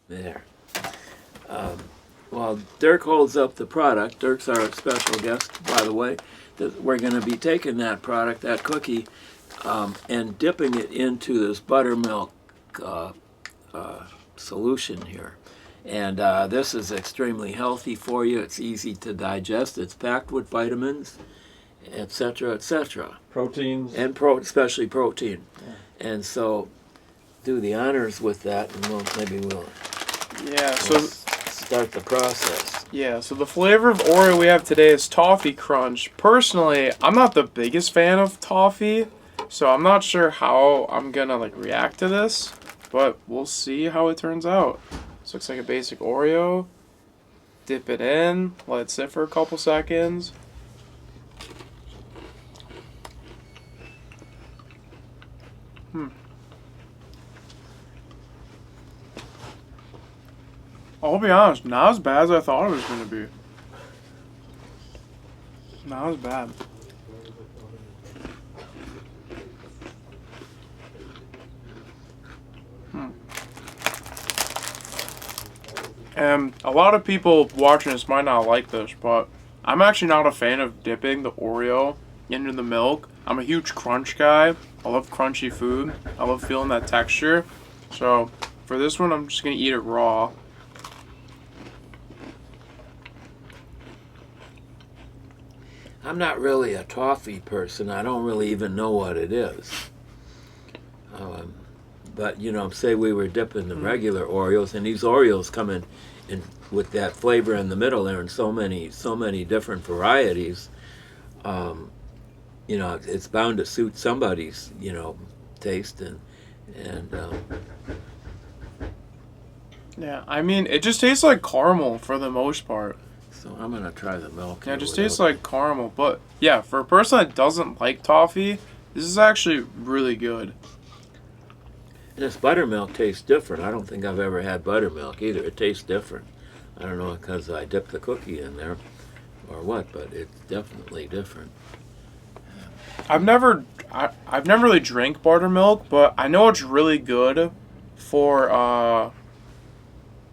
There. While Dirk holds up the product, Dirk's our special guest, by the way, that we're going to be taking that product, that cookie, and dipping it into this buttermilk solution here. And this is extremely healthy for you. It's easy to digest. It's packed with vitamins, etc., etc. Proteins. And especially protein. Yeah. And so do the honors with that, and maybe we'll start the process. Yeah, so the flavor of Oreo we have today is Toffee Crunch. Personally, I'm not the biggest fan of toffee, so I'm not sure how I'm gonna react to this, but we'll see how it turns out. This looks like a basic Oreo. Dip it in, let it sit for a couple seconds. I'll be honest, not as bad as I thought it was going to be. Not as bad. And a lot of people watching this might not like this, but I'm actually not a fan of dipping the Oreo into the milk. I'm a huge crunch guy. I love crunchy food. I love feeling that texture. So for this one, I'm just going to eat it raw. I'm not really a toffee person. I don't really even know what it is. But, say we were dipping the regular Oreos, and these Oreos come in with that flavor in the middle there, and so many different varieties. It's bound to suit somebody's, taste and yeah, I mean, it just tastes like caramel for the most part. So I'm gonna try the milk. Yeah, it just tastes like caramel. But yeah, for a person that doesn't like toffee, this is actually really good. And this buttermilk tastes different. I don't think I've ever had buttermilk either. It tastes different. I don't know because I dipped the cookie in there or what, but it's definitely different. I've never really drank buttermilk, but I know it's really good for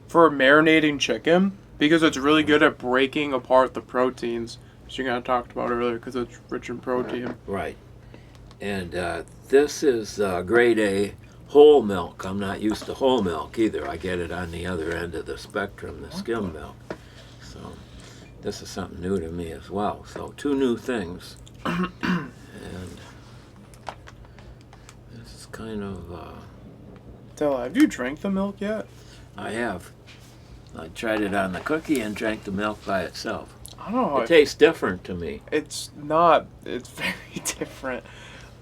marinating chicken because it's really good at breaking apart the proteins, which you kind of talked about earlier, because it's rich in protein. Right. And this is grade A whole milk. I'm not used to whole milk either. I get it on the other end of the spectrum, the skim milk. So this is something new to me as well. So 2 new things. And this is kind of... Della, have you drank the milk yet? I have. I tried it on the cookie and drank the milk by itself. I don't know. It tastes different to me. It's not. It's very different.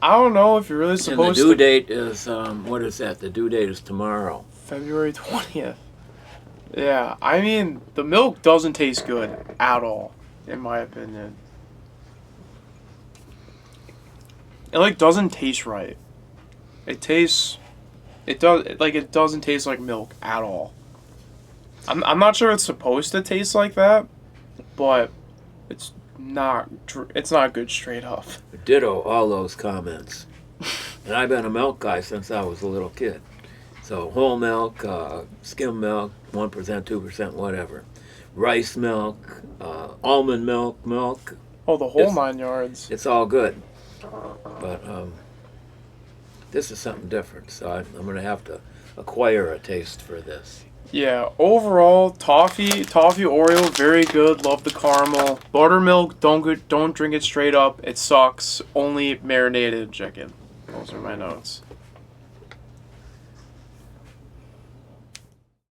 I don't know if you're really supposed to... And the due date is, what is that? The due date is tomorrow. February 20th. Yeah, I mean, the milk doesn't taste good at all, in my opinion. It doesn't taste right. It doesn't taste like milk at all. I'm not sure it's supposed to taste like that, but it's not good straight up. Ditto all those comments. And I've been a milk guy since I was a little kid. So whole milk, skim milk, 1%, 2%, whatever. Rice milk, almond milk. Oh, the whole 9 yards. It's all good. But this is something different, so I'm going to have to acquire a taste for this. Yeah, overall, toffee Oreo, very good. Love the caramel. Buttermilk, don't drink it straight up. It sucks. Only marinated chicken. Those are my notes.